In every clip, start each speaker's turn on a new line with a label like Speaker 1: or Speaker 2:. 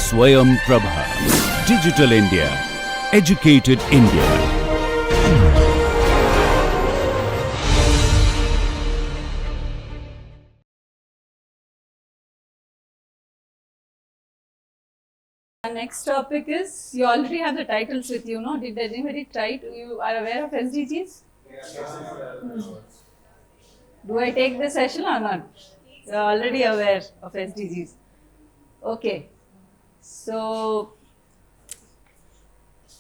Speaker 1: Swayam Prabha. Digital India. Educated India.
Speaker 2: Our next topic is, you already have the titles with you, no? Did anybody try to, you are aware of SDGs? Do I take the session or not? You are already aware of SDGs. Okay. So,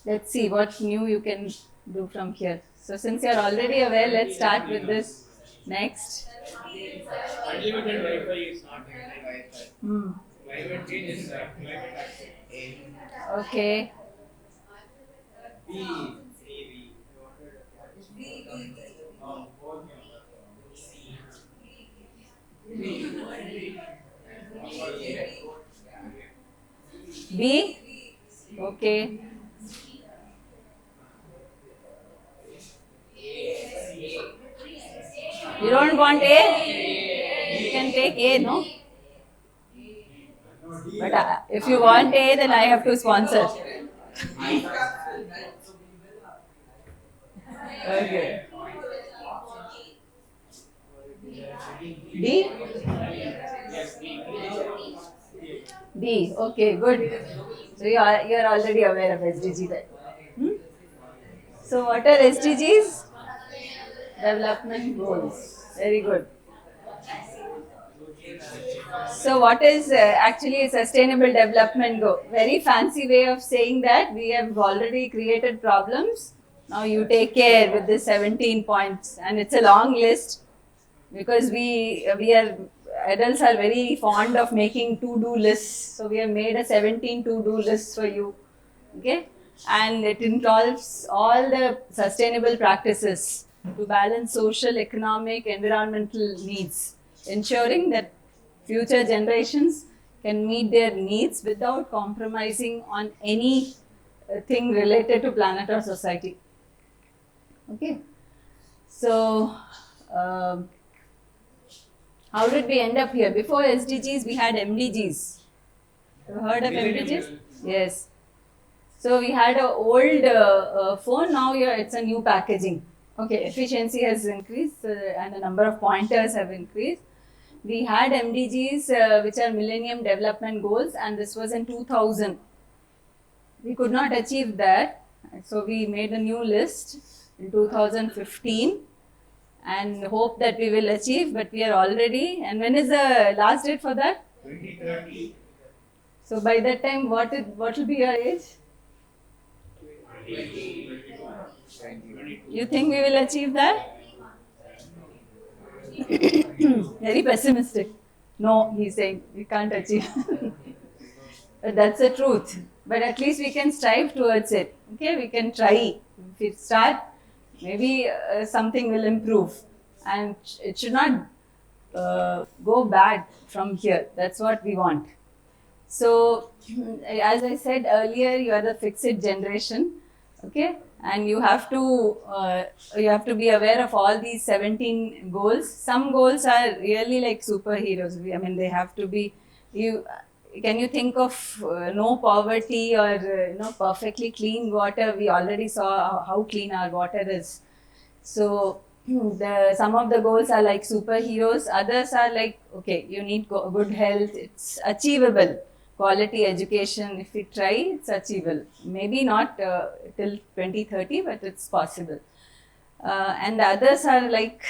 Speaker 2: let's see what new you can do from here. So, since you are already aware, let's start with this next.
Speaker 3: Unlimited Wi-Fi is not Wi-Fi. Climate change is climate action.
Speaker 2: Okay. B? Okay. You don't want A? You can take A, no? But if you want A, then I have to sponsor. Okay. D? D. Okay, good. So you're already aware of SDG then. So what are SDGs? Development goals. Very good. So what is actually a sustainable development goal? Very fancy way of saying that we have already created problems. Now you take care with the 17 points, and it's a long list because we are adults are very fond of making to-do lists. So we have made a 17 to-do lists for you. Okay, and it involves all the sustainable practices to balance social, economic, environmental needs, ensuring that future generations can meet their needs without compromising on any thing related to planet or society. Okay, so how did we end up here? Before SDGs, we had MDGs. Have you heard of MDGs? Yes. So we had an old phone, now it's a new packaging. Okay, efficiency has increased and the number of pointers have increased. We had MDGs, which are Millennium Development Goals, and this was in 2000. We could not achieve that, so we made a new list in 2015 and hope that we will achieve, but we are already, and when is the last date for that?
Speaker 3: 2030.
Speaker 2: So by that time, what will be your age? You think we will achieve that? Very pessimistic. No, he's saying we can't achieve. But that's the truth. But at least we can strive towards it. Okay, we can try. If we start, maybe something will improve. And it should not go bad from here. That's what we want. So, as I said earlier, you are the fixed generation. Okay, and you have to be aware of all these 17 goals. Some goals are really like superheroes. I mean, they have to be. Can you think of no poverty or perfectly clean water? We already saw how clean our water is. So some of the goals are like superheroes. Others are like, okay, you need good health. It's achievable. Quality education, if we try, it's achievable. Maybe not till 2030, but it's possible. And the others are like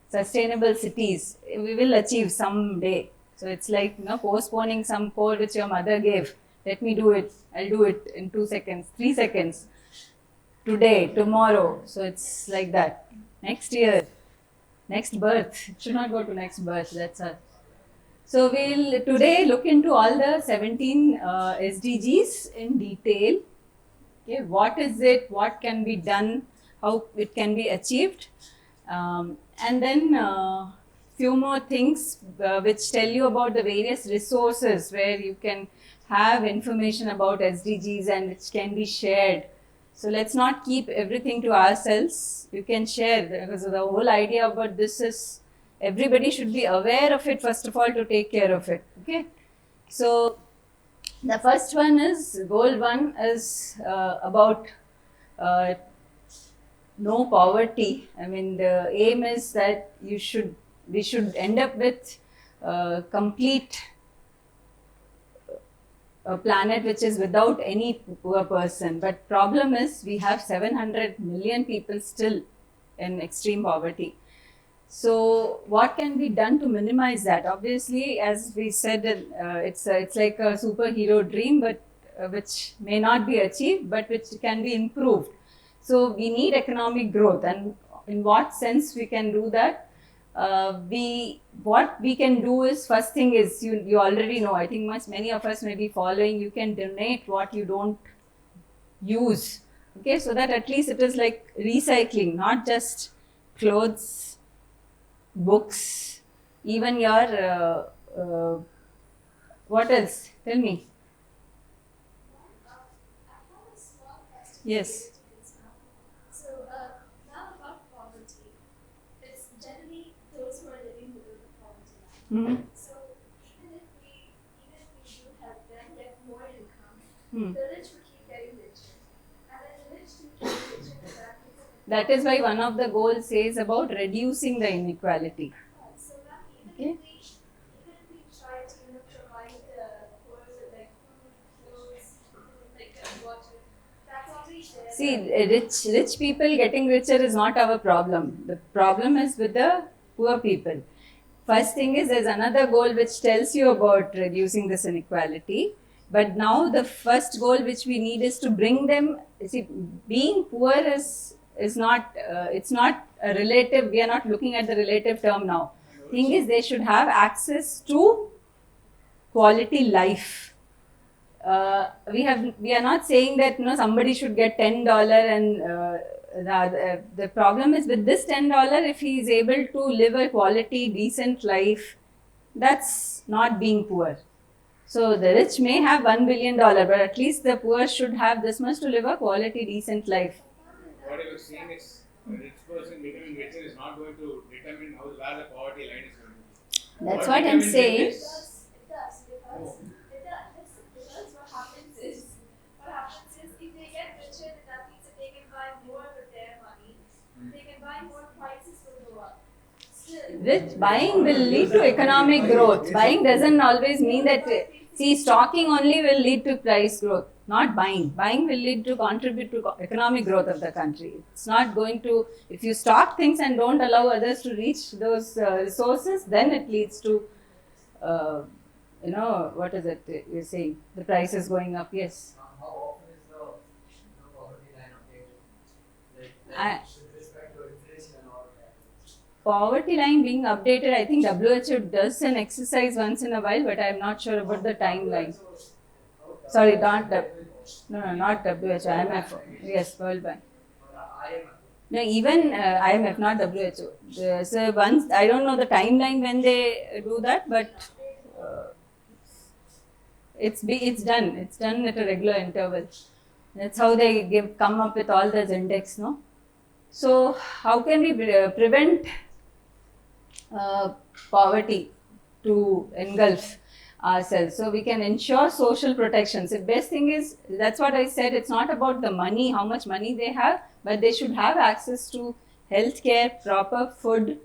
Speaker 2: sustainable cities. We will achieve someday. So it's like postponing some code which your mother gave. Let me do it. I'll do it in 2 seconds, 3 seconds. Today, tomorrow. So it's like that. Next year, next birth. It should not go to next birth. That's all. So we'll today look into all the 17 SDGs in detail. Okay, what is it? What can be done? How it can be achieved? And then few more things which tell you about the various resources where you can have information about SDGs and which can be shared. So let's not keep everything to ourselves. You can share, because the whole idea about this is everybody should be aware of it first of all to take care of it. Okay, so The first one is, goal one is about no poverty. I mean, the aim is that we should end up with complete a planet which is without any poor person. But problem is we have 700 million people still in extreme poverty. So what can be done to minimize that? Obviously, as we said, it's like a superhero dream, but which may not be achieved, but which can be improved. So we need economic growth, and in what sense we can do that? What we can do is, first thing is, you already know, I think many of us may be following, you can donate what you don't use, okay, so that at least it is like recycling, not just clothes, books, even your what else, tell me. Yes.
Speaker 4: So, now about poverty, it's generally those who are living below the poverty line.
Speaker 2: Hmm.
Speaker 4: So, even if we do help them get more income,
Speaker 2: Hmm.
Speaker 4: the rich will keep getting richer. And then the rich keep getting richer, and that means
Speaker 2: That is why one of the goals says about reducing the inequality.
Speaker 4: so now
Speaker 2: Okay.
Speaker 4: even if we try to provide the poor with like food, clothes, like water, that's already there.
Speaker 2: See, rich people getting richer is not our problem. The problem is with the poor people. First thing is, there's another goal which tells you about reducing this inequality. But now the first goal which we need is to bring them. See, being poor is not. It's not a relative. We are not looking at the relative term now. Thing is, they should have access to quality life. We are not saying that somebody should get $10 and the problem is with this $10, if he is able to live a quality decent life, that's not being poor. So the rich may have $1 billion, but at least the poor should have this much to live a quality decent life.
Speaker 3: What I was saying is, a rich person becoming richer is not going to determine where the poverty line is going to be.
Speaker 2: That's what I'm
Speaker 3: determines it
Speaker 2: saying.
Speaker 4: It
Speaker 3: is-
Speaker 4: does because what happens is if they get richer, then that means that they can buy more with their money. They can buy more, prices will go up. Still,
Speaker 2: Buying will lead to economic growth. Buying doesn't always mean that. See, stocking only will lead to price growth, not buying. Buying will lead to contribute to economic growth of the country. It's not going to. If you stock things and don't allow others to reach those resources, then it leads to. What is it you're saying? The price is going up. Yes.
Speaker 5: How often is the poverty line updated?
Speaker 2: I-
Speaker 5: With respect to inflation and all that.
Speaker 2: Poverty line being updated, I think WHO does an exercise once in a while, but I'm not sure about the timeline. Sorry, not WHO, IMF. Yes, World Bank. No, even IMF, not WHO. So once, I don't know the timeline when they do that, but it's done. It's done at a regular interval. That's how they come up with all those index, no? So how can we prevent poverty to engulf ourselves? So we can ensure social protections. The best thing is, that's what I said, it's not about the money, how much money they have, but they should have access to healthcare, proper food,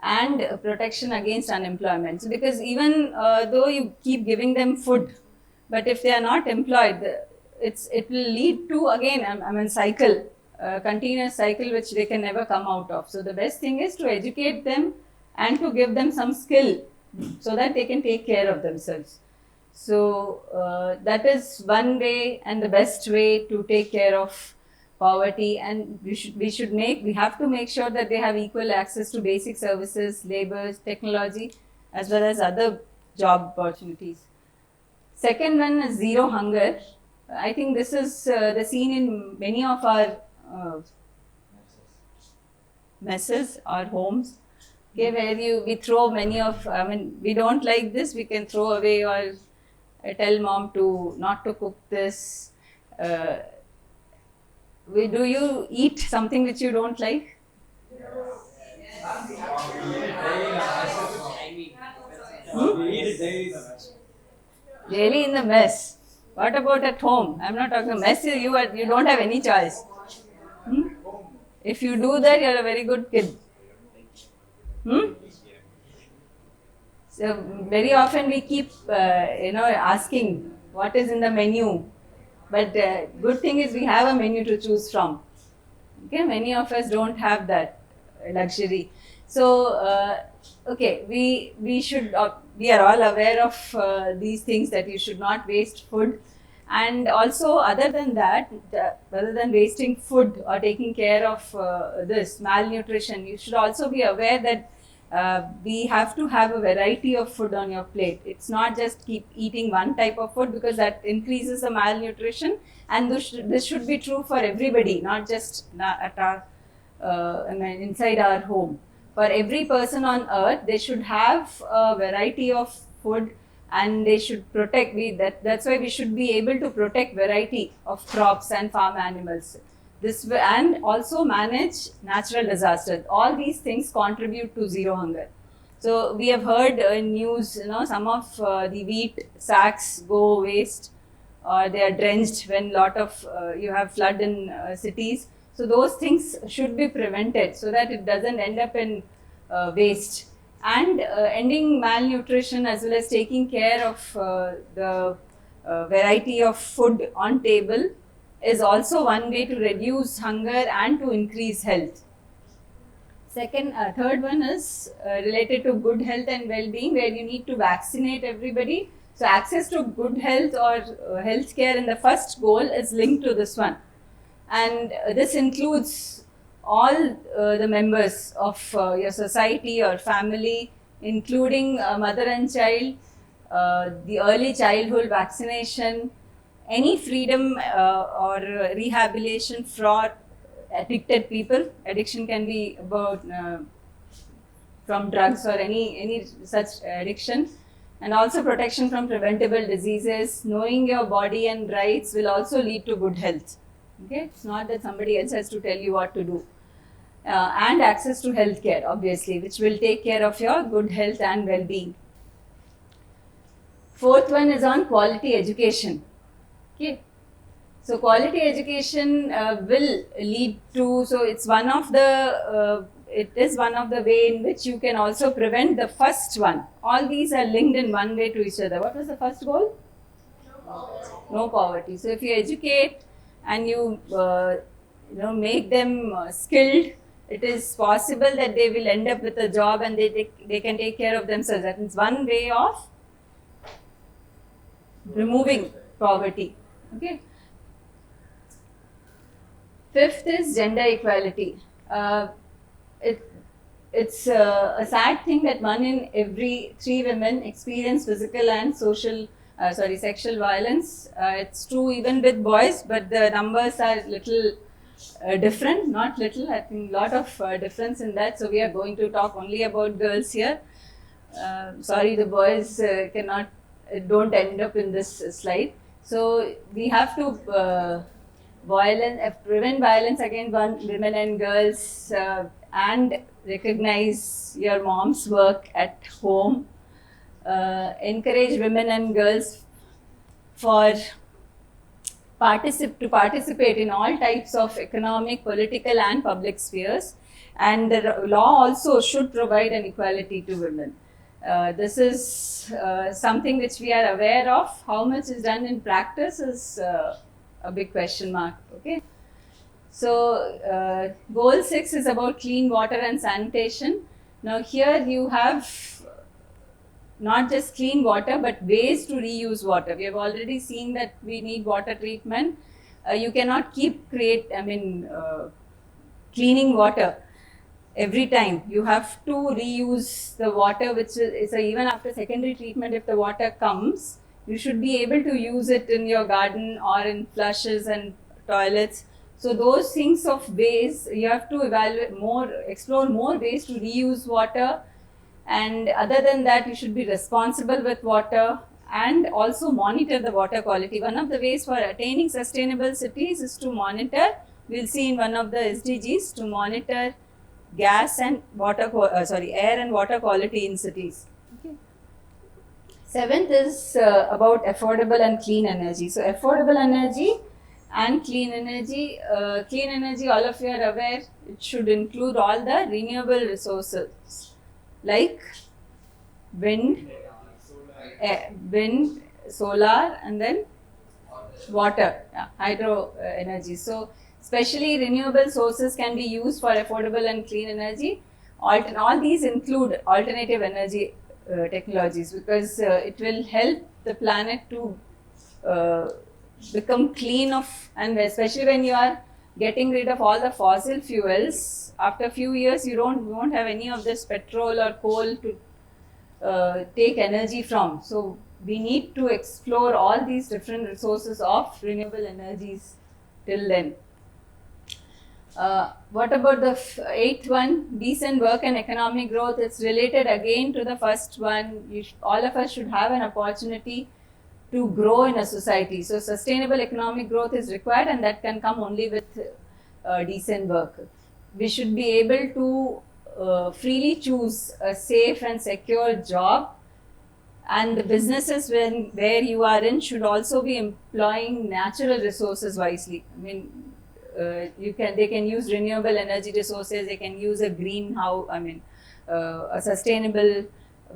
Speaker 2: and protection against unemployment. So because even though you keep giving them food, but if they are not employed, it will lead to, again, cycle, a continuous cycle which they can never come out of. So the best thing is to educate them and to give them some skill so that they can take care of themselves. So that is one way and the best way to take care of poverty, and we have to make sure that they have equal access to basic services, labor, technology, as well as other job opportunities. Second one is zero hunger. I think this is the scene in many of our messes or homes, okay, where we throw many of, we don't like this, we can throw away, or I tell mom not to cook this. Do you eat something which you don't like? Really in the mess. What about at home? I'm not talking mess. You don't have any choice. Hmm? If you do that, you're a very good kid. Hmm? So very often we keep asking what is in the menu, but good thing is we have a menu to choose from. Okay, many of us don't have that luxury. So okay, we should we are all aware of these things, that you should not waste food. And also, other than that, rather than wasting food or taking care of this malnutrition, you should also be aware that we have to have a variety of food on your plate. It's not just keep eating one type of food, because that increases the malnutrition. And this should be true for everybody, not just at our inside our home. For every person on earth, they should have a variety of food, and they should protect. That's why we should be able to protect variety of crops and farm animals. And also manage natural disasters. All these things contribute to zero hunger. So we have heard in news, some of the wheat sacks go waste, or they are drenched when you have flood in cities. So those things should be prevented so that it doesn't end up in waste. And ending malnutrition, as well as taking care of the variety of food on table, is also one way to reduce hunger and to increase health. Third one is related to good health and well-being, where you need to vaccinate everybody. So access to good health or health care in the first goal is linked to this one. And this includes all the members of your society or family, including mother and child, the early childhood vaccination, any freedom or rehabilitation for addicted people. Addiction can be about from drugs or any such addiction. And also protection from preventable diseases. Knowing your body and rights will also lead to good health. Okay, it's not that somebody else has to tell you what to do. And access to health care, obviously, which will take care of your good health and well-being. Fourth one is on quality education. Okay, so quality education will lead to, so it's one of the way in which you can also prevent the first one. All these are linked in one way to each other. What was the first goal? No poverty. So if you educate and you make them skilled, it is possible that they will end up with a job and they can take care of themselves. That is one way of removing poverty. Okay. Fifth is gender equality. It's a sad thing that 1 in every 3 women experience physical and sexual violence. It's true even with boys, but the numbers are little different. Not little, I think a lot of difference in that. So we are going to talk only about girls here. Sorry, the boys don't end up in this slide. So we have to prevent violence against women and girls, and recognize your mom's work at home. Encourage women and girls to participate in all types of economic, political and public spheres. And the law also should provide an equality to women. This is something which we are aware of. How much is done in practice is a big question mark. Okay. So goal 6 is about clean water and sanitation. Now here you have not just clean water, but ways to reuse water. We have already seen that we need water treatment. You cannot keep cleaning water every time. You have to reuse the water, which is even after secondary treatment. If the water comes, you should be able to use it in your garden or in flushes and toilets. So those things of ways, you have to explore more ways to reuse water. And other than that, you should be responsible with water and also monitor the water quality. One of the ways for attaining sustainable cities is to monitor, we'll see in one of the SDGs, to monitor air and water quality in cities. Okay. Seventh is about affordable and clean energy. So affordable energy and clean energy. Clean energy, all of you are aware, it should include all the renewable resources like wind, wind, solar, and then water, hydro energy. So especially renewable sources can be used for affordable and clean energy. All these include alternative energy technologies, because it will help the planet to become clean of, and especially when you are getting rid of all the fossil fuels, after a few years you won't have any of this petrol or coal to take energy from. So we need to explore all these different resources of renewable energies till then. What about the eighth one? Decent work and economic growth. It's related again to the first one. All of us should have an opportunity to grow in a society. So sustainable economic growth is required, and that can come only with decent work. We should be able to freely choose a safe and secure job, and the businesses where you are in should also be employing natural resources wisely. I mean, they can use renewable energy resources, they can use a greenhouse, a sustainable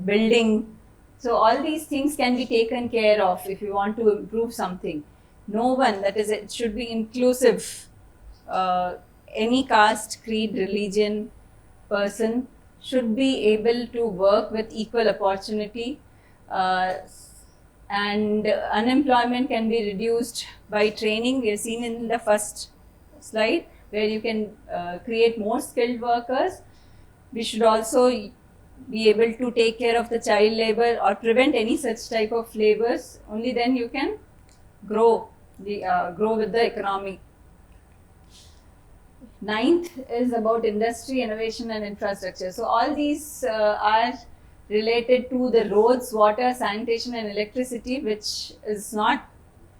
Speaker 2: building. So all these things can be taken care of if you want to improve something. No one, that is, it should be inclusive. Any caste, creed, religion, person should be able to work with equal opportunity, and unemployment can be reduced by training. We have seen in the first slide where you can create more skilled workers. We should also be able to take care of the child labor or prevent any such type of labors. Only then you can grow with the economy. Ninth is about industry, innovation and infrastructure. So all these are related to the roads, water, sanitation and electricity, which is not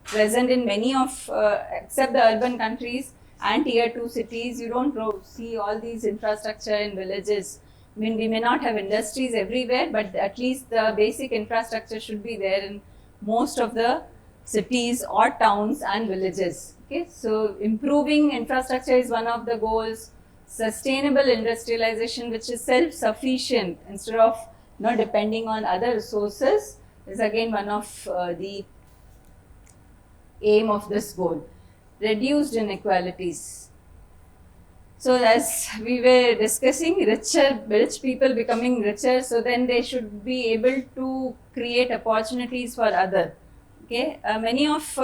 Speaker 2: present in many of, except the urban countries and tier 2 cities. You don't see all these infrastructure in villages. I mean, we may not have industries everywhere, but at least the basic infrastructure should be there in most of the cities or towns and villages. Okay, so improving infrastructure is one of the goals. Sustainable industrialization, which is self-sufficient instead of not depending on other resources, is again one of the aim of this goal. Reduced inequalities. So as we were discussing, rich people becoming richer, so then they should be able to create opportunities for others. Okay, many of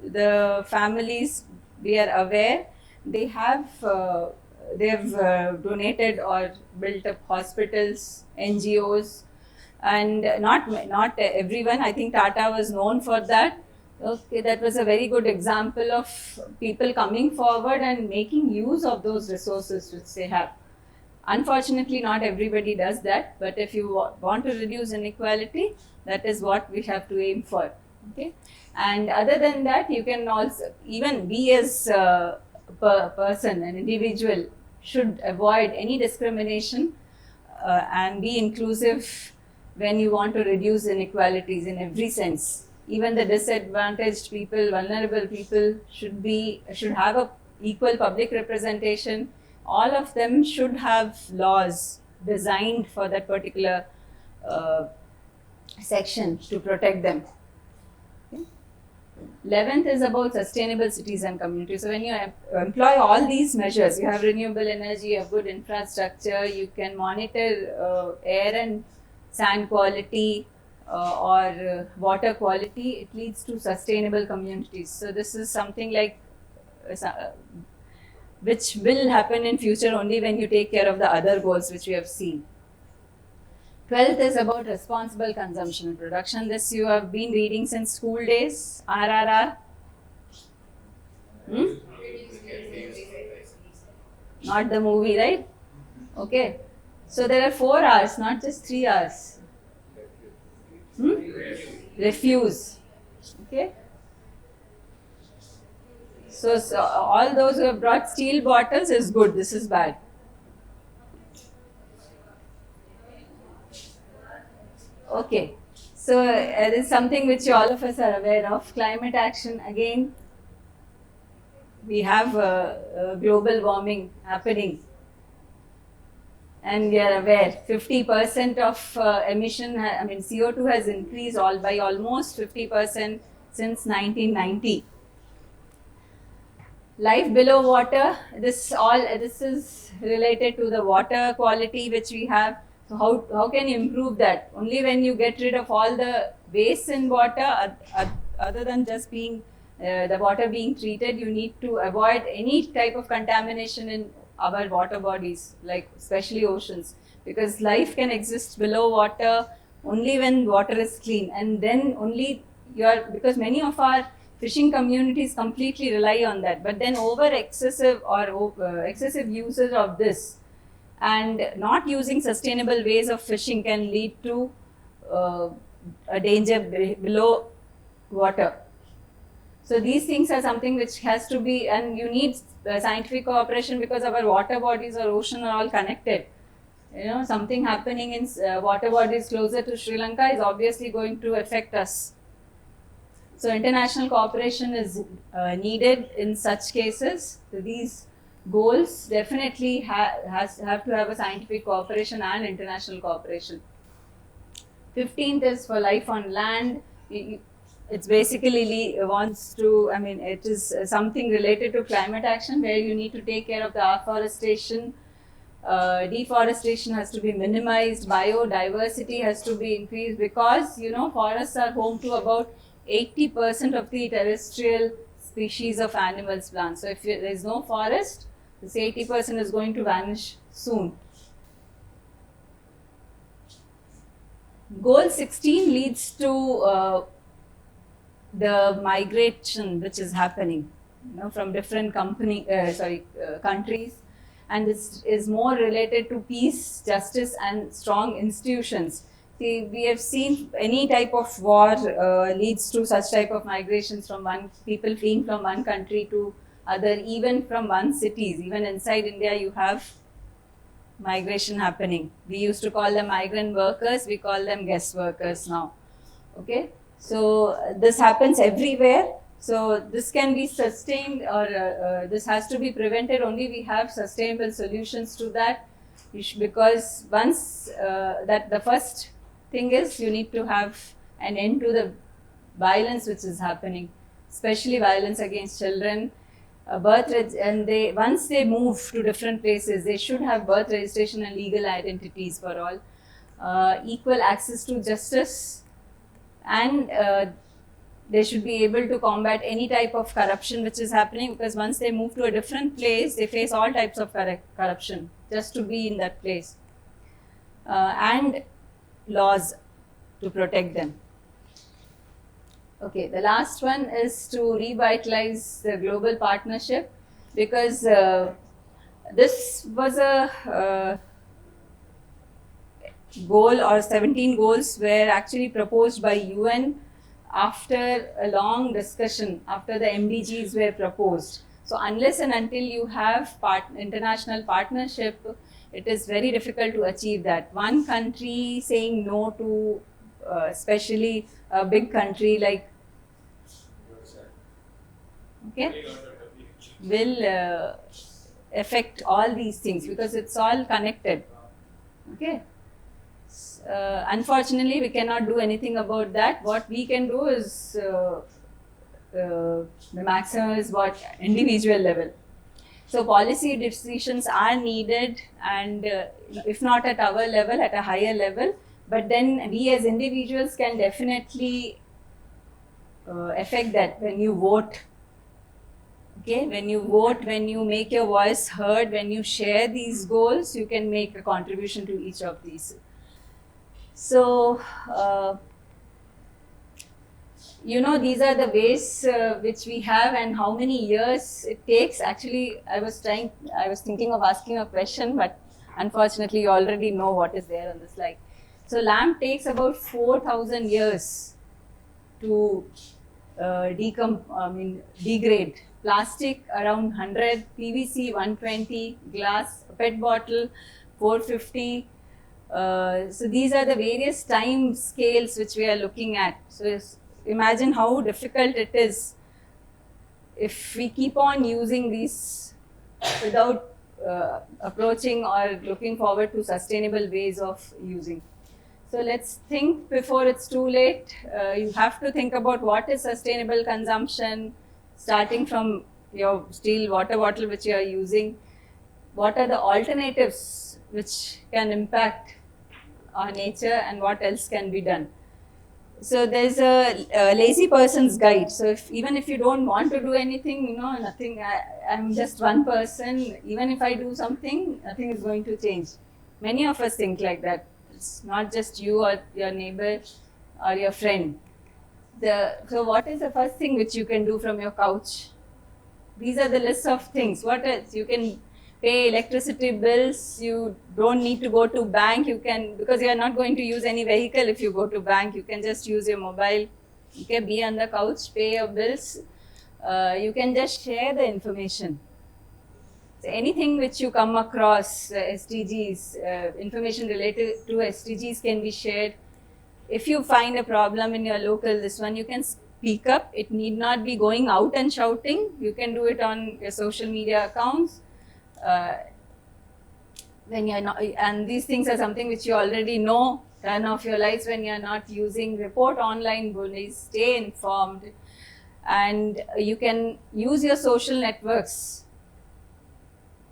Speaker 2: the families, we are aware, they have donated or built up hospitals, NGOs, and not everyone. I think Tata was known for that. Okay, that was a very good example of people coming forward and making use of those resources which they have. Unfortunately, not everybody does that, but if you want to reduce inequality, that is what we have to aim for. Okay, and other than that, you can also, even we as a person, an individual, should avoid any discrimination and be inclusive when you want to reduce inequalities in every sense. Even the disadvantaged people, vulnerable people should have a equal public representation. All of them should have laws designed for that particular section to protect them. Okay. 11th is about sustainable cities and communities. So when you employ all these measures, you have renewable energy, you have good infrastructure, you can monitor air and sand quality, or water quality, it leads to sustainable communities. So this is something like which will happen in future only when you take care of the other goals which we have seen. 12th is about responsible consumption and production. This you have been reading since school days, RRR. Not the movie, right? Okay. So there are 4 R's, not just 3 R's. Refuse. Okay. So all those who have brought steel bottles is good. This is bad. Okay. So it is something which all of us are aware of. Climate action, again, we have global warming happening. And we are aware 50% of emission, CO2 has increased by almost 50% since 1990. Life below water, this is related to the water quality which we have. So how can you improve that? Only when you get rid of all the waste in water, other than just being the water being treated, you need to avoid any type of contamination in our water bodies, like especially oceans, because life can exist below water only when water is clean, and then only because many of our fishing communities completely rely on that, but then excessive usage of this and not using sustainable ways of fishing can lead to a danger below water. So these things are something which has to be, and you need scientific cooperation, because our water bodies or ocean are all connected. Something happening in water bodies closer to Sri Lanka is obviously going to affect us. So international cooperation is needed in such cases. So these goals definitely have to have a scientific cooperation and international cooperation. 15th is for life on land. It's basically it is something related to climate action, where you need to take care of the afforestation. Deforestation has to be minimized, biodiversity has to be increased, because forests are home to about 80% of the terrestrial species of animals, plants. So if there is no forest, this 80% is going to vanish soon. Goal 16 leads to the migration which is happening, from different countries, and this is more related to peace, justice, and strong institutions. See, we have seen any type of war leads to such type of migrations from people fleeing from one country to other, even from one cities. Even inside India, you have migration happening. We used to call them migrant workers, we call them guest workers now. Okay, so this happens everywhere. So this can be sustained, or this has to be prevented. Only we have sustainable solutions to that, because once that the first thing is, you need to have an end to the violence which is happening, especially violence against children. Once they move to different places, they should have birth registration and legal identities for all, equal access to justice, and they should be able to combat any type of corruption which is happening, because once they move to a different place, they face all types of corruption just to be in that place, and laws to protect them. Okay, the last one is to revitalize the global partnership, because this was a goal, or 17 goals were actually proposed by UN after a long discussion, after the MDGs were proposed. So unless and until you have international partnership, it is very difficult to achieve that. One country saying no to, especially a big country like, okay, will affect all these things, because it's all connected. Okay. Unfortunately, we cannot do anything about that. What we can do is the maximum is what individual level. So policy decisions are needed, and if not at our level, at a higher level, but then we as individuals can definitely affect that when you vote. Okay, when you vote, when you make your voice heard, when you share these goals, you can make a contribution to each of these. So, these are the ways which we have, and how many years it takes. Actually, I was thinking of asking a question, but unfortunately, you already know what is there on the slide. So, lamp takes about 4,000 years to degrade. Plastic around 100, PVC 120, glass, PET bottle 450, So these are the various time scales which we are looking at. So imagine how difficult it is if we keep on using these without approaching or looking forward to sustainable ways of using. So let's think before it's too late. You have to think about what is sustainable consumption, starting from your steel water bottle which you are using. What are the alternatives which can impact our nature, and what else can be done? So there's a lazy person's guide. So even if you don't want to do anything, nothing, I'm just one person, even if I do something, nothing is going to change. Many of us think like that. It's not just you or your neighbor or your friend. So what is the first thing which you can do from your couch? These are the list of things. What else? You can pay electricity bills. You don't need to go to bank. You can, because you are not going to use any vehicle if you go to bank. You can just use your mobile. You can be on the couch, pay your bills. You can just share the information. So anything which you come across, SDGs, information related to SDGs can be shared. If you find a problem in your local, you can speak up. It need not be going out and shouting. You can do it on your social media accounts. When you're not, and these things are something which you already know. Turn off your lights when you're not using. Report online bullies. Stay informed, and you can use your social networks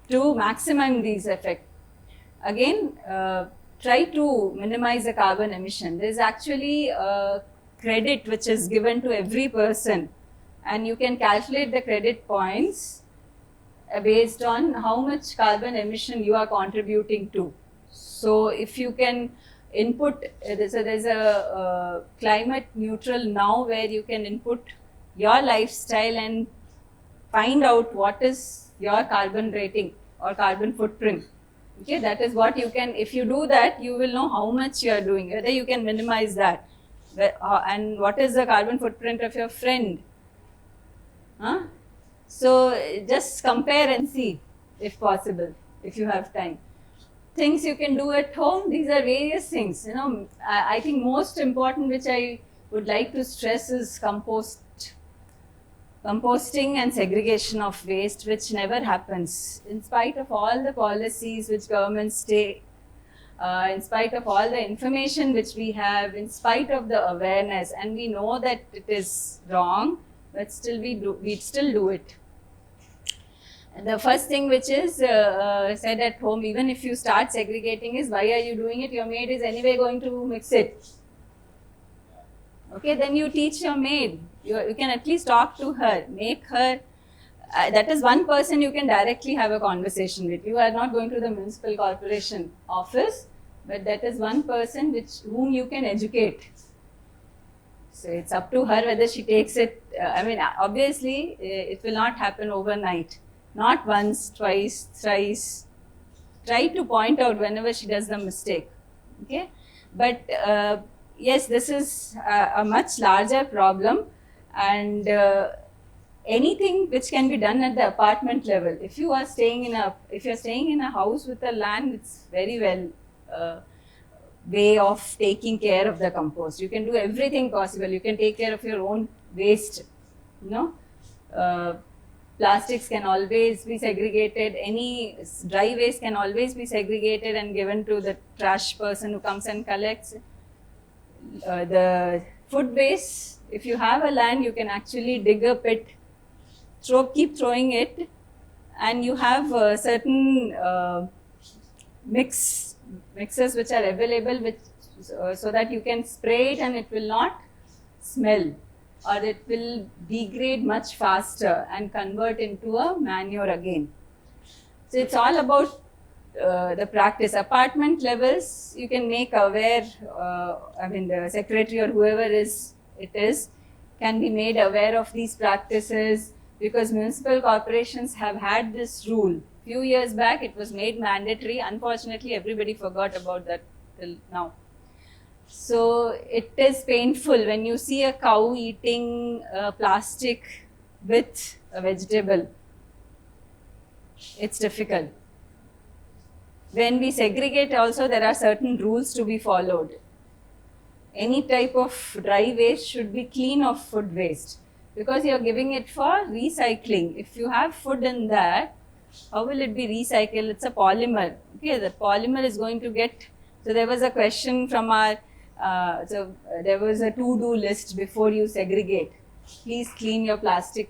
Speaker 2: to maximize these effects. Again, try to minimize the carbon emission. There's actually a credit which is given to every person, and you can calculate the credit points based on how much carbon emission you are contributing to. So if you can input, there's a climate neutral now where you can input your lifestyle and find out what is your carbon rating or carbon footprint. Okay, that is what you can, if you do that, you will know how much you are doing, whether you can minimize that. And what is the carbon footprint of your friend? So just compare and see, if possible, if you have time. Things you can do at home, these are various things. I think most important, which I would like to stress, is composting and segregation of waste, which never happens. In spite of all the policies which governments take, in spite of all the information which we have, in spite of the awareness, and we know that it is wrong, but still we still do it. And the first thing which is said at home, even if you start segregating, is why are you doing it? Your maid is anyway going to mix it. Okay, then you teach your maid. You can at least talk to her, make her, that is one person you can directly have a conversation with. You are not going to the municipal corporation office, but that is one person whom you can educate. So it's up to her whether she takes it. Obviously, it will not happen overnight. Not once, twice, thrice. Try to point out whenever she does the mistake. Okay, but yes, this is a much larger problem, and anything which can be done at the apartment level. If you are staying in a house with a land, it's very well way of taking care of the compost. You can do everything possible. You can take care of your own waste. Plastics can always be segregated. Any dry waste can always be segregated and given to the trash person who comes and collects. The food waste, if you have a land, you can actually dig a pit, keep throwing it, and you have certain mixes which are available, so that you can spray it and it will not smell, or it will degrade much faster and convert into a manure again. So it's all about the practice. Apartment levels, you can make aware, the secretary or whoever it is can be made aware of these practices, because municipal corporations have had this rule. Few years back it was made mandatory. Unfortunately, everybody forgot about that till now. So it is painful when you see a cow eating plastic with a vegetable. It's difficult. when we segregate also there are certain rules to be followed. Any type of dry waste should be clean of food waste because you are giving it for recycling. If you have food in that, how will it be recycled? It's a polymer. Okay, the polymer is going to get. So there was a question from our. There was a to-do list before you segregate. Please clean your plastic.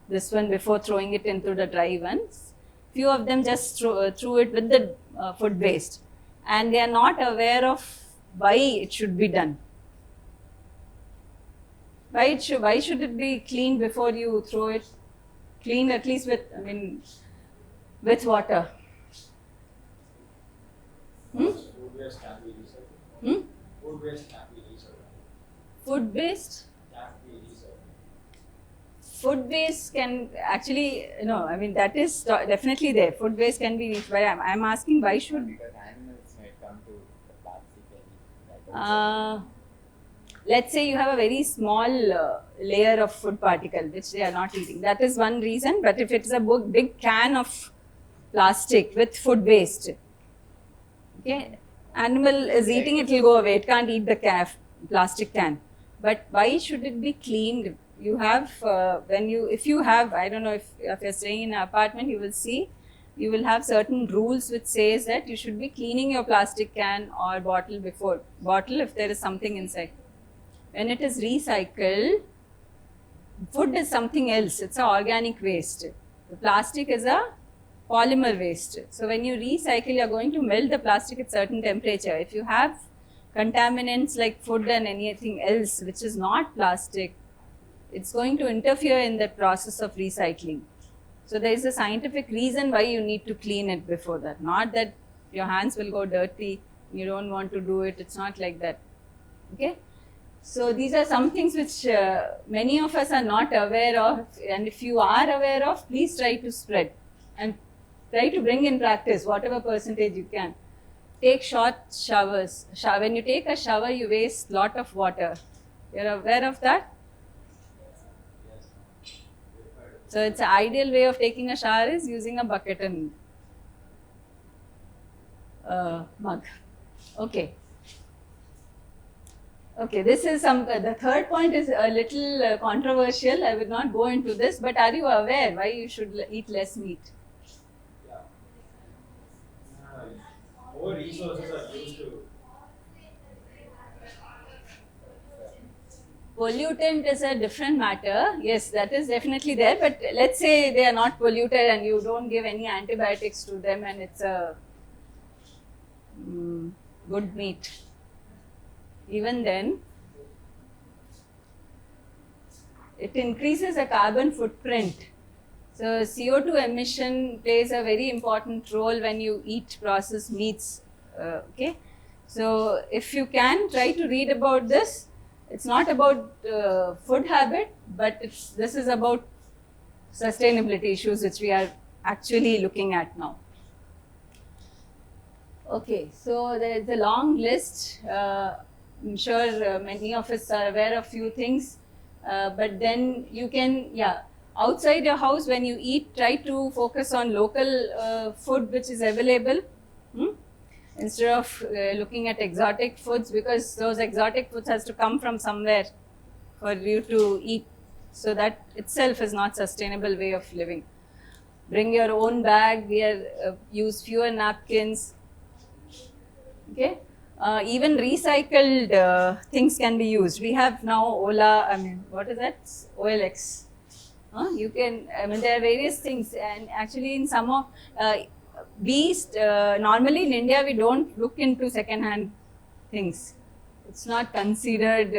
Speaker 2: This one before throwing it into the dry ones. Few of them just threw it with the food waste, and they are not aware of why it should be done. Why should it be cleaned before you throw it? Clean at least with, with water.
Speaker 6: Food waste can be recycled. Food waste can be recycled.
Speaker 2: Food waste?
Speaker 6: Can be recycled.
Speaker 2: Food waste can actually, that is definitely there. Food waste can be reached, but I'm asking why should.
Speaker 7: Because animals might come to the plastic and
Speaker 2: Let's say you have a very small layer of food particle which they are not eating. That is one reason, but if it's a big can of plastic with food waste, okay, animal is eating, it will go away. It can't eat the plastic can. But why should it be cleaned? You have, if you have, I don't know if you're staying in an apartment, you will see, you will have certain rules which says that you should be cleaning your plastic can or bottle before. Bottle if there is something inside. When it is recycled, food is something else. It's an organic waste. The plastic is a polymer waste. So when you recycle, you're going to melt the plastic at certain temperature. If you have contaminants like food and anything else which is not plastic, it's going to interfere in the process of recycling. So there is a scientific reason why you need to clean it before that. Not that your hands will go dirty, you don't want to do it. It's not like that. Okay? So these are some things which many of us are not aware of, and if you are aware of, please try to spread and try to bring in practice whatever percentage you can. Take short showers. When you take a shower, you waste lot of water. You're aware of that? So it's an ideal way of taking a shower is using a bucket and mug. Okay. Okay, this is the third point is a little controversial. I will not go into this, but are you aware why you should eat less meat?
Speaker 6: Yeah. More resources are used to.
Speaker 2: Pollutant is a different matter. Yes, that is definitely there, but let's say they are not polluted and you don't give any antibiotics to them and it's a good meat. Even then, it increases a carbon footprint. So CO2 emission plays a very important role when you eat processed meats. Okay, so if you can try to read about this, it's not about food habit, but this is about sustainability issues which we are actually looking at now. Okay, so there is a long list. I'm sure many of us are aware of few things, but then you can, outside your house when you eat, try to focus on local food which is available instead of looking at exotic foods, because those exotic foods has to come from somewhere for you to eat. So that itself is not sustainable way of living. Bring your own bag, use fewer napkins. Okay. Even recycled things can be used. We have now what is that? OLX. You can, there are various things, and actually in some of normally in India we don't look into second-hand things. It's not considered,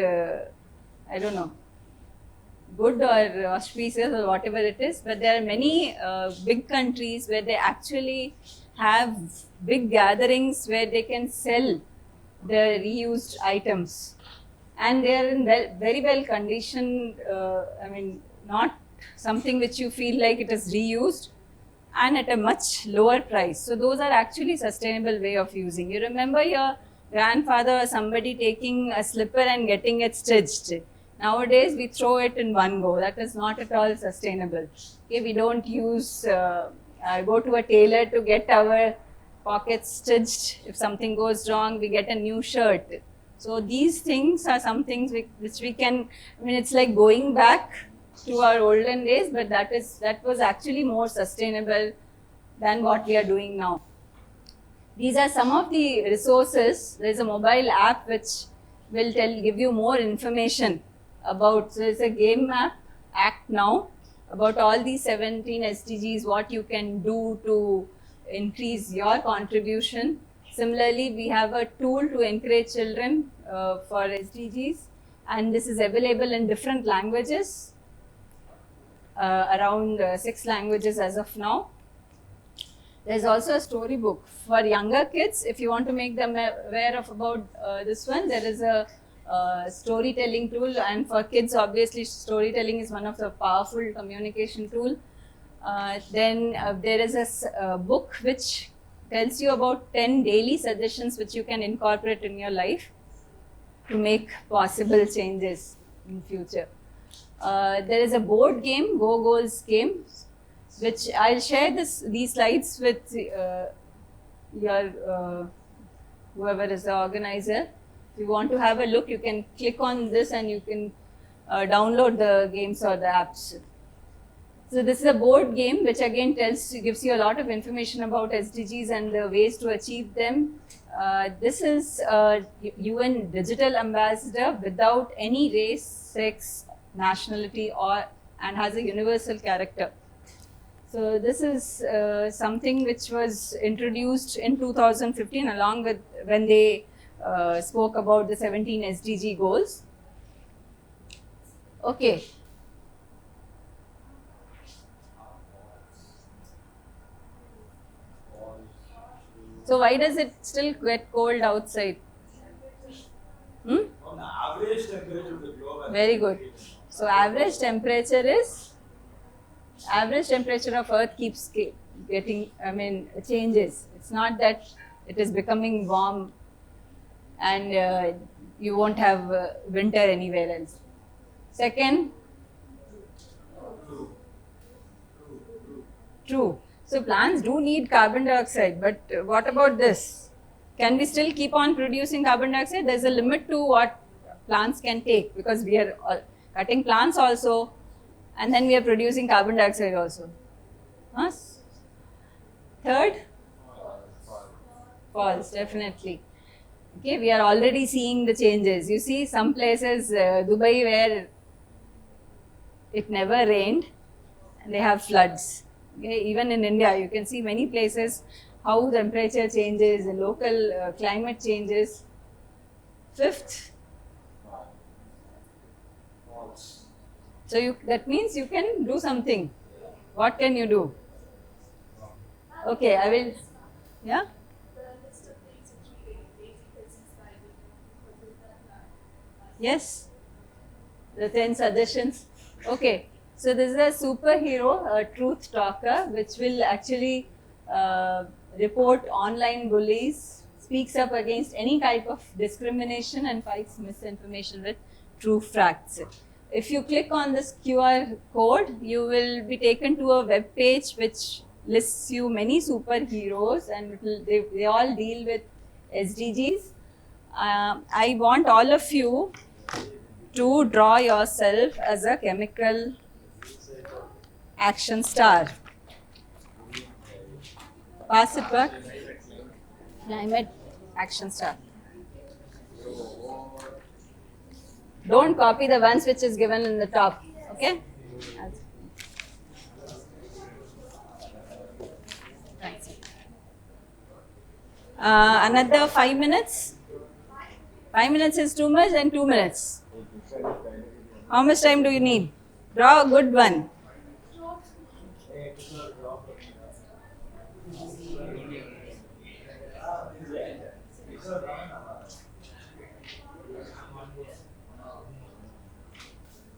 Speaker 2: I don't know, good or auspicious or whatever it is, but there are many big countries where they actually have big gatherings where they can sell the reused items, and they are in very well conditioned, not something which you feel like it is reused, and at a much lower price. So those are actually sustainable way of using. You remember your grandfather or somebody taking a slipper and getting it stitched. Nowadays we throw it in one go. That is not at all sustainable. Okay, we don't use, go to a tailor to get our pockets stitched. If something goes wrong, we get a new shirt. So these things are some things which we can, I mean, it's like going back to our olden days, but that was actually more sustainable than what we are doing now. These are some of the resources. There's a mobile app which will give you more information about, so it's a game map, Act Now, about all these 17 SDGs, what you can do to increase your contribution. Similarly, we have a tool to encourage children for SDGs, and this is available in different languages, around 6 languages as of now. There's also a storybook for younger kids. If you want to make them aware of about this one, there is a storytelling tool, and for kids, obviously, storytelling is one of the powerful communication tool. Then there is a book which tells you about 10 daily suggestions which you can incorporate in your life to make possible changes in future. There is a board game, Go Goals game, which I'll share these slides with your whoever is the organizer. If you want to have a look, you can click on this and you can download the games or the apps. So this is a board game which again gives you a lot of information about SDGs and the ways to achieve them. This is a UN Digital Ambassador without any race, sex, nationality, and has a universal character. So this is something which was introduced in 2015 along with when they spoke about the 17 SDG goals. Okay. So why does it still get cold outside?
Speaker 6: On the average temperature of the globe.
Speaker 2: Very good. So average temperature of Earth keeps getting, changes. It's not that it is becoming warm and you won't have winter anywhere else. Second, true. So plants do need carbon dioxide, but what about this? Can we still keep on producing carbon dioxide? There's a limit to what plants can take because we are cutting plants also, and then we are producing carbon dioxide also. Huh? Third? False, definitely. Okay, we are already seeing the changes. You see some places, Dubai, where it never rained and they have floods. Okay, even in India, you can see many places how temperature changes, the local climate changes. Fifth, so that means you can do something. What can you do? Okay, I will, yeah?
Speaker 4: The list of things which we basic business by with that.
Speaker 2: Yes, the 10 suggestions. Okay, so this is a superhero, a truth talker, which will actually report online bullies, speaks up against any type of discrimination and fights misinformation with true facts. If you click on this QR code, you will be taken to a web page which lists you many superheroes, and they all deal with SDGs. I want all of you to draw yourself as a chemical action star. Pass it back. Climate action star. Don't copy the ones which is given in the top. Okay? Thanks. Another 5 minutes. 5 minutes is too much, and 2 minutes. How much time do you need? Draw a good one.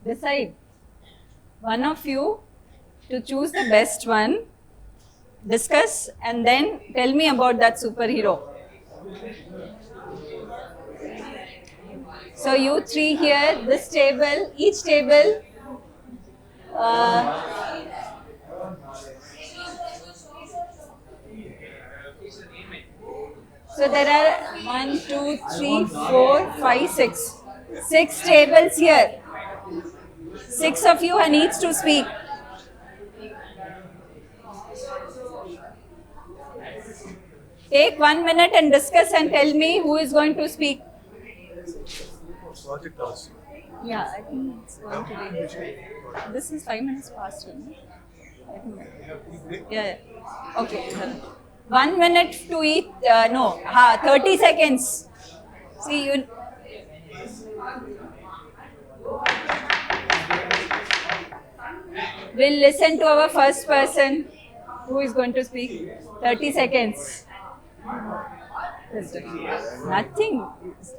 Speaker 2: Decide. One of you to choose the best one, discuss, and then tell me about that superhero. So you three here, this table, each table. So there are 1, 2, 3, 4, 5, 6. 6 tables here. 6 of you needs to speak. Take 1 minute and discuss and tell me who is going to speak.
Speaker 6: Project house.
Speaker 2: Yeah, I think it's going to be. This is 5 minutes past. Isn't it? I think. Yeah. Okay. 1 minute to eat. No. 30 seconds. See you. We'll listen to our first person who is going to speak. 30 seconds. Nothing.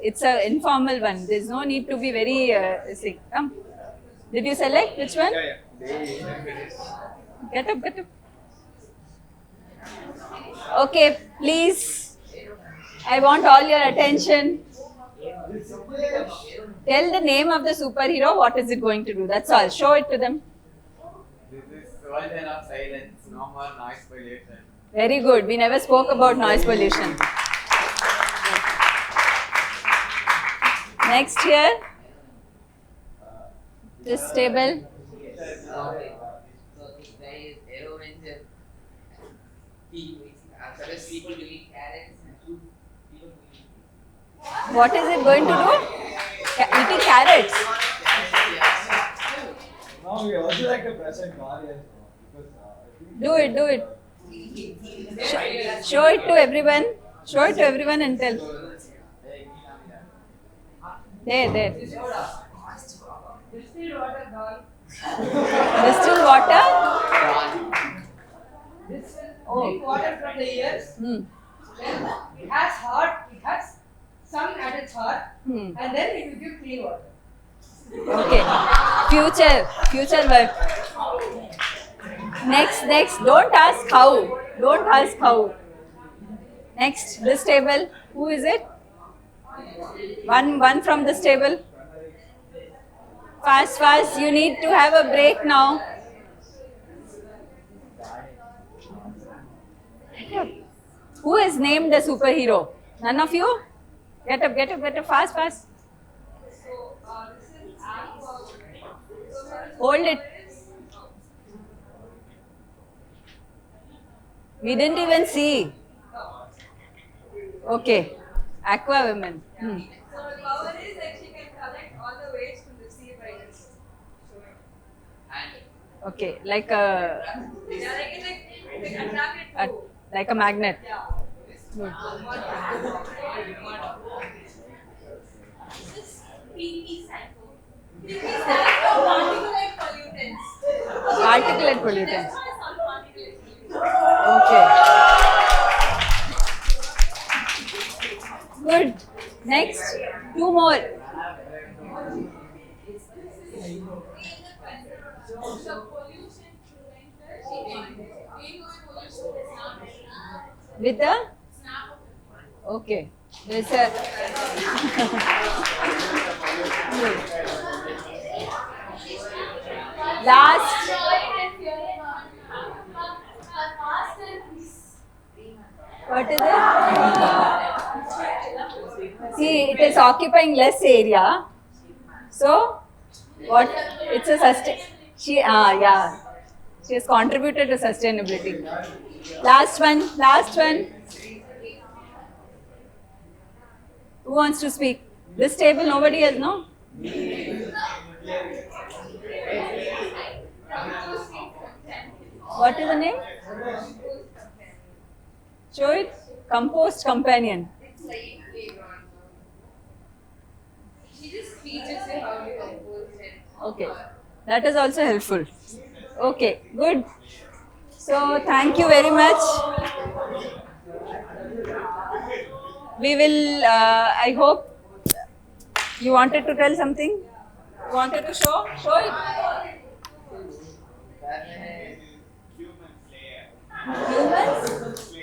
Speaker 2: It's an informal one. There's no need to be very sick. Come. Did you select which one? Get up, get up. Okay, please. I want all your attention. Tell the name of the superhero. What is it going to do? That's all. Show it to them.
Speaker 7: This is World of Silence, no more noise pollution.
Speaker 2: Very good. We never spoke about noise pollution. Next here. This table.
Speaker 5: So this guy is Aerovenger. He suggests people to eat carrots and food. People to eat.
Speaker 2: What is it going to do? Eating carrots.
Speaker 6: Now we also like to present Maria because I think
Speaker 2: Do it, do it. Show it to everyone. Show it to everyone and tell. There.
Speaker 5: Distilled water, doll.
Speaker 2: Distilled water.
Speaker 8: This will take water from the ears.
Speaker 2: Hmm.
Speaker 8: Then it has heart. It has sun at its heart,
Speaker 2: Hmm.
Speaker 8: and then it will give clean water.
Speaker 2: Okay. Future work. Next. Don't ask how. Next, this table. Who is it? One from this table. Fast. You need to have a break now. Who is named the superhero? None of you? Get up. Fast.
Speaker 8: So this is aqua.
Speaker 2: Hold it. We didn't even see. Okay. Aqua women.
Speaker 8: So the power is that she can collect all the waste from the sea by just showing.
Speaker 5: And
Speaker 2: Okay. Like a
Speaker 8: Yeah, like attract it to.
Speaker 2: like a magnet.
Speaker 8: Yeah.
Speaker 2: Good.
Speaker 4: This is PP cycle. PP stands for particulate pollutants.
Speaker 2: Particulate pollutants.
Speaker 4: That's why it's called particulate pollutants.
Speaker 2: Okay. Good. Next. 2 more.
Speaker 4: So pollution preventers, rainwater pollution is not
Speaker 2: With the
Speaker 4: snap.
Speaker 2: okay. There's a last. What is it? See, it is occupying less area. So, what? It's a sustain. She has contributed to sustainability. Last one. Who wants to speak? This table, nobody has, no? What is the name? Show it. Compost companion.
Speaker 8: She just teaches you how to compose it.
Speaker 2: Okay. That is also helpful. Okay, good. So, thank you very much. We will, I hope you wanted to tell something? You wanted to show? Show it. Humans?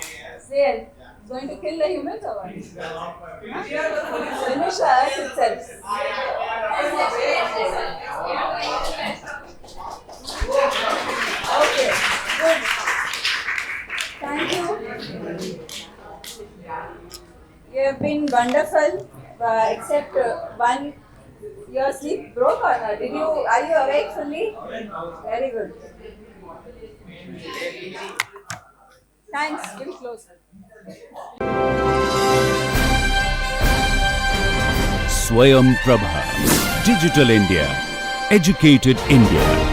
Speaker 2: Slayer. Going to kill the humans or what? Finish the earth itself. Okay, good. Thank you. You have been wonderful, except one. Your sleep broke or not? Did you? Are you awake fully? Very good. Thanks. We'll close.
Speaker 1: Swayam Prabha. Digital India. Educated India.